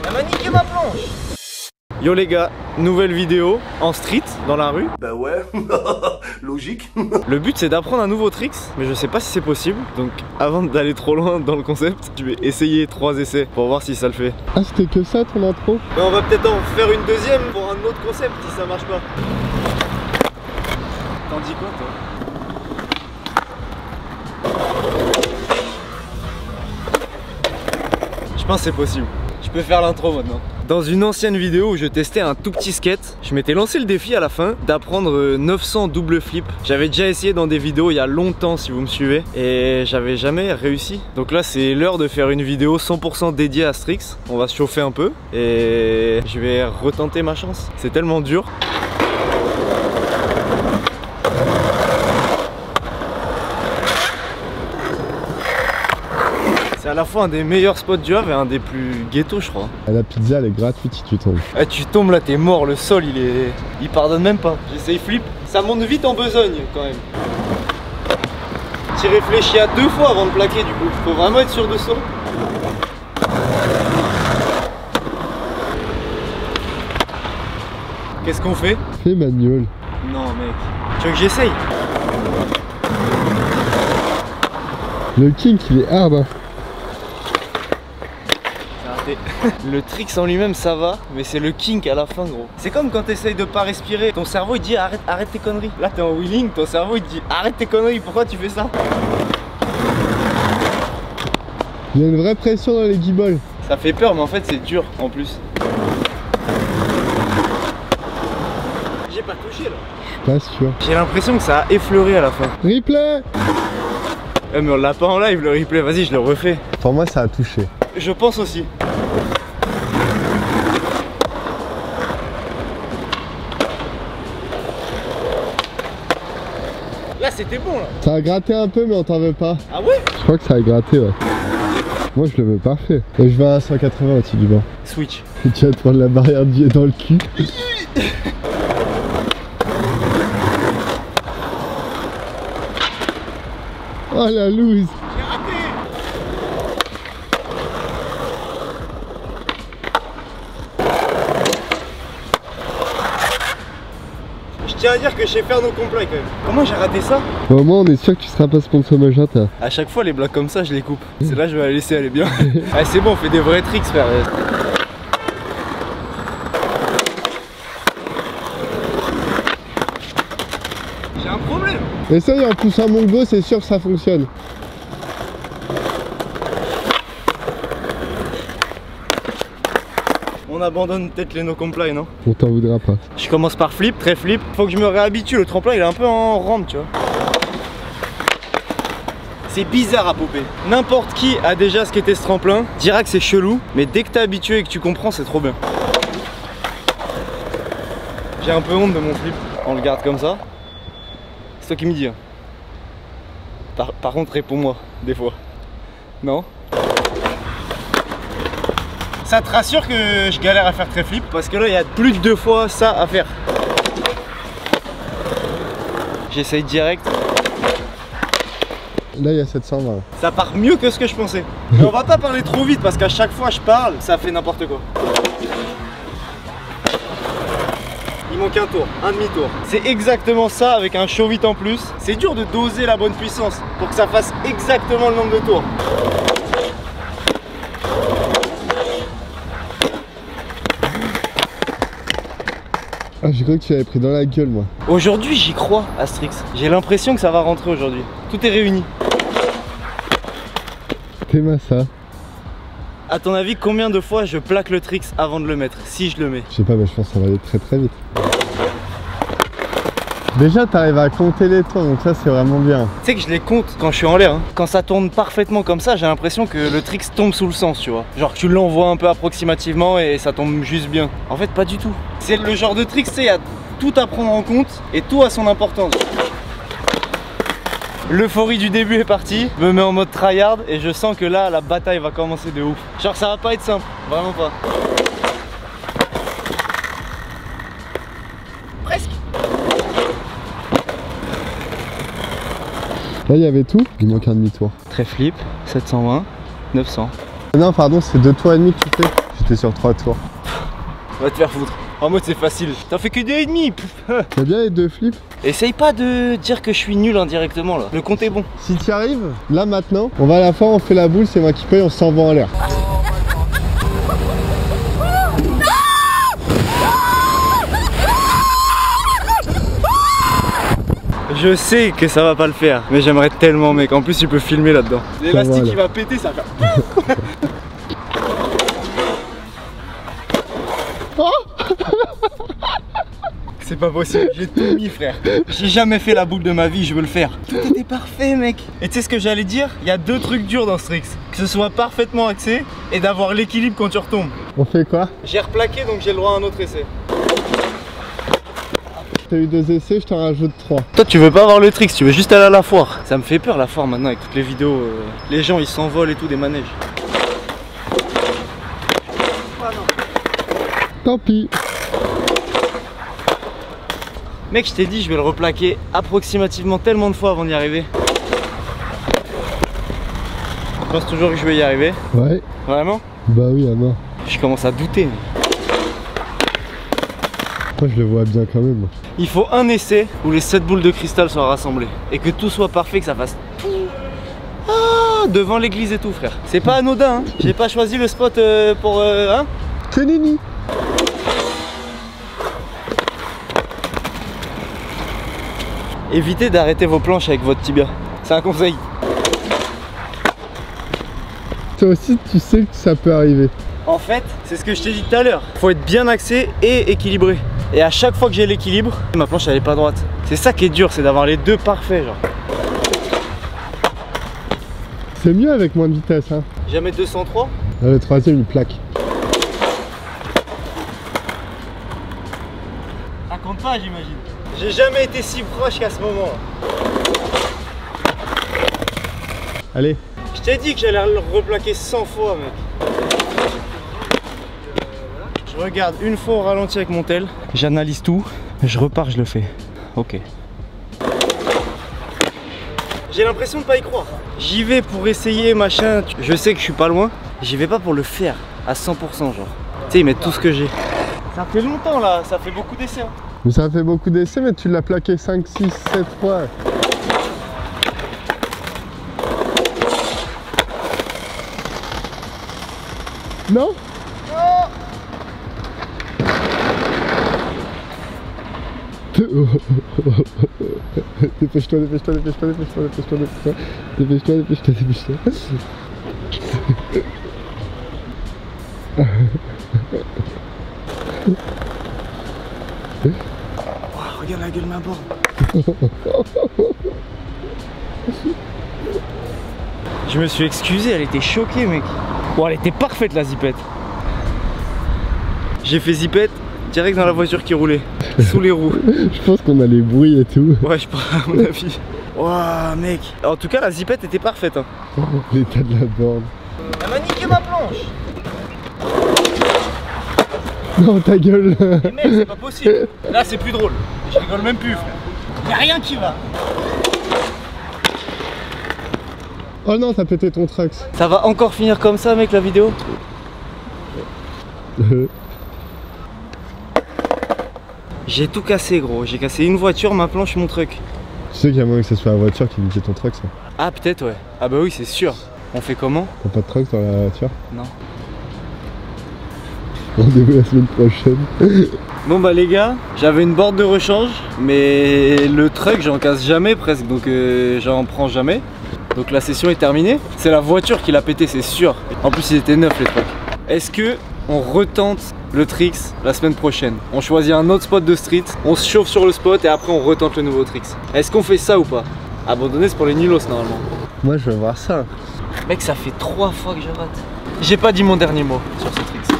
Elle m'a niqué ma planche. Yo les gars, nouvelle vidéo en street dans la rue. Bah ouais, logique. Le but c'est d'apprendre un nouveau tricks, mais je sais pas si c'est possible. Donc avant d'aller trop loin dans le concept, je vais essayer 3 essais pour voir si ça le fait. Ah, c'était que ça ton intro? Mais on va peut-être en faire une deuxième pour un autre concept si ça marche pas. T'en dis quoi toi? Je pense que c'est possible. Je peux faire l'intro maintenant. Dans une ancienne vidéo où je testais un tout petit skate, je m'étais lancé le défi à la fin d'apprendre 900 double flip. J'avais déjà essayé dans des vidéos il y a longtemps si vous me suivez et j'avais jamais réussi. Donc là c'est l'heure de faire une vidéo 100% dédiée à Strix. On va se chauffer un peu et je vais retenter ma chance. C'est tellement dur. C'est à la fois un des meilleurs spots du Havre et un des plus ghettos je crois. La pizza elle est gratuite si tu tombes. Ah, tu tombes là, t'es mort, le sol il pardonne même pas. J'essaye flip, ça monte vite en besogne quand même. Tu réfléchis à 2 fois avant de plaquer du coup. Faut vraiment être sûr de ça. Qu'est-ce qu'on fait? Fais manuel. Non mec, tu veux que j'essaye? Le kink il est hard hein. Le tricks en lui-même ça va, mais c'est le kink à la fin gros. C'est comme quand t'essayes de pas respirer, ton cerveau il dit arrête tes conneries. Là t'es en wheeling, ton cerveau il dit arrête tes conneries, pourquoi tu fais ça? Il y a une vraie pression dans les gimbals. Ça fait peur mais en fait c'est dur en plus. J'ai pas touché là. Pas sûr. J'ai l'impression que ça a effleuré à la fin. Replay. Mais on l'a pas en live le replay, vas-y je le refais. Pour moi ça a touché. Je pense aussi. Là c'était bon là. Ça a gratté un peu mais on t'en veut pas. Ah ouais? Je crois que ça a gratté ouais. Moi je le veux parfait. Et je vais à 180 au-dessus du banc. Switch. Et tu vas te prendre la barrière de vie dans le cul. Oh la loose. J'ai raté. Je tiens à dire que je sais faire nos complets quand même. Comment j'ai raté ça? Au moins on est sûr que tu seras pas sponsor Magenta. À chaque fois les blocs comme ça je les coupe. C'est là je vais la laisser aller bien. Ah, c'est bon, on fait des vrais tricks frère. J'ai un problème. Essaye en poussant mon go, c'est sûr que ça fonctionne. On abandonne peut-être les no comply non? On t'en voudra pas. Je commence par flip, très flip. Faut que je me réhabitue, le tremplin il est un peu en rampe tu vois. C'est bizarre à popper. N'importe qui a déjà skaté ce tremplin dira que c'est chelou, mais dès que t'es habitué et que tu comprends c'est trop bien. J'ai un peu honte de mon flip. On le garde comme ça. C'est toi qui me dis. Hein. Par contre réponds-moi des fois. Non? Ça te rassure que je galère à faire très flip parce que là il y a plus de 2 fois ça à faire. J'essaye direct. Là il y a 720. Ça part mieux que ce que je pensais. Mais on va pas parler trop vite parce qu'à chaque fois je parle, ça fait n'importe quoi. Il manque un tour, un demi-tour. C'est exactement ça avec un show vite en plus. C'est dur de doser la bonne puissance pour que ça fasse exactement le nombre de tours. Ah j'ai cru que tu l'avais pris dans la gueule moi. Aujourd'hui j'y crois à Strix. J'ai l'impression que ça va rentrer aujourd'hui. Tout est réuni. T'aimes ça? À ton avis combien de fois je plaque le tricks avant de le mettre? Si je le mets. Je sais pas mais je pense que ça va aller très vite. Déjà t'arrives à compter les tours donc ça c'est vraiment bien. Tu sais que je les compte quand je suis en l'air hein. Quand ça tourne parfaitement comme ça j'ai l'impression que le tricks tombe sous le sens tu vois. Genre que tu l'envoies un peu approximativement et ça tombe juste bien. En fait pas du tout. C'est le genre de tricks, tu sais, il y a tout à prendre en compte et tout a son importance. L'euphorie du début est partie, je me mets en mode tryhard et je sens que là la bataille va commencer de ouf. Genre ça va pas être simple, vraiment pas. Presque. Là, il y avait tout. Il manque un demi-tour. Très flip, 720, 900. Non, pardon, c'est 2 tours et demi que tu fais. J'étais sur 3 tours. Va te faire foutre. En mode c'est facile. T'en fais que 2,5. T'as bien les 2 flips? Essaye pas de dire que je suis nul indirectement là. Le compte est bon. Si tu arrives, là maintenant, on va à la fin, on fait la boule, c'est moi qui paye, on s'envoie en l'air. Je sais que ça va pas le faire, mais j'aimerais tellement mec. En plus tu peux filmer là-dedans. L'élastique voilà. qui va péter, ça va faire. C'est pas possible, j'ai tout mis frère. J'ai jamais fait la boule de ma vie, je veux le faire. Tout était parfait mec. Et tu sais ce que j'allais dire? Il y a 2 trucs durs dans ce tricks. Que ce soit parfaitement axé et d'avoir l'équilibre quand tu retombes. On fait quoi? J'ai replaqué donc j'ai le droit à un autre essai. T'as eu 2 essais, je t'en rajoute 3. Toi tu veux pas avoir le tricks, tu veux juste aller à la foire. Ça me fait peur la foire maintenant avec toutes les vidéos. Les gens ils s'envolent et tout des manèges. Tant pis. Mec, je t'ai dit, je vais le replaquer approximativement tellement de fois avant d'y arriver. Je pense toujours que je vais y arriver. Ouais. Vraiment? Bah oui, à mort. Je commence à douter. Moi, je le vois bien quand même. Il faut un essai où les 7 boules de cristal soient rassemblées. Et que tout soit parfait, que ça fasse... Ah, devant l'église et tout, frère. C'est pas anodin, hein. J'ai pas choisi le spot pour... hein. C'est Nini. Évitez d'arrêter vos planches avec votre tibia. C'est un conseil. Toi aussi, tu sais que ça peut arriver. En fait, c'est ce que je t'ai dit tout à l'heure. Faut être bien axé et équilibré. Et à chaque fois que j'ai l'équilibre, ma planche elle est pas droite. C'est ça qui est dur, c'est d'avoir les deux parfaits genre. C'est mieux avec moins de vitesse, hein. Jamais 203. Là, le troisième, il plaque. Ça compte pas, j'imagine. J'ai jamais été si proche qu'à ce moment. Allez. Je t'ai dit que j'allais le replaquer 100 fois, mec. Je regarde une fois au ralenti avec mon tel, j'analyse tout, je repars, je le fais. Ok. J'ai l'impression de pas y croire. J'y vais pour essayer, machin. Je sais que je suis pas loin. J'y vais pas pour le faire à 100%, genre. Tu sais, ils mettent tout ce que j'ai. Ça fait longtemps là, ça fait beaucoup d'essais. Hein. Mais ça fait beaucoup d'essais, mais tu l'as plaqué 5, 6, 7 fois. Non? Dépêche-toi, dépêche-toi, dépêche-toi, dépêche-toi, dépêche-toi, dépêche-toi, dépêche-toi, dépêche-toi, dépêche-toi. Oh, regarde la gueule de ma borne. Je me suis excusé, elle était choquée mec. Bon, elle était parfaite la zipette. J'ai fait zipette direct dans la voiture qui roulait, sous les roues. Je pense qu'on a les bruits et tout. Ouais, je pense à mon avis. Ouah mec. En tout cas la zipette était parfaite hein. L'état de la borne. Elle m'a niqué ma planche. Non, ta gueule. Mais mec, c'est pas possible. Là c'est plus drôle. Je rigole même plus frère. Y'a rien qui va. Oh non, t'as pété ton truck. Ça va encore finir comme ça mec la vidéo. J'ai tout cassé gros, j'ai cassé une voiture, ma planche, mon truck. Tu sais qu'il y a moyen que ce soit la voiture qui niquait ton truck, ça. Ah peut-être ouais. Ah bah oui c'est sûr. On fait comment? T'as pas de truck dans la voiture? Non. Rendez-vous la semaine prochaine. Bon bah les gars, j'avais une board de rechange, mais le truck j'en casse jamais presque, donc j'en prends jamais. Donc la session est terminée. C'est la voiture qui l'a pété, c'est sûr. En plus ils étaient neufs les trucks. Est-ce que on retente le tricks la semaine prochaine? On choisit un autre spot de street, on se chauffe sur le spot et après on retente le nouveau tricks. Est-ce qu'on fait ça ou pas? Abandonner c'est pour les nulos normalement. Moi je veux voir ça. Mec ça fait 3 fois que je rate. J'ai pas dit mon dernier mot sur ce tricks.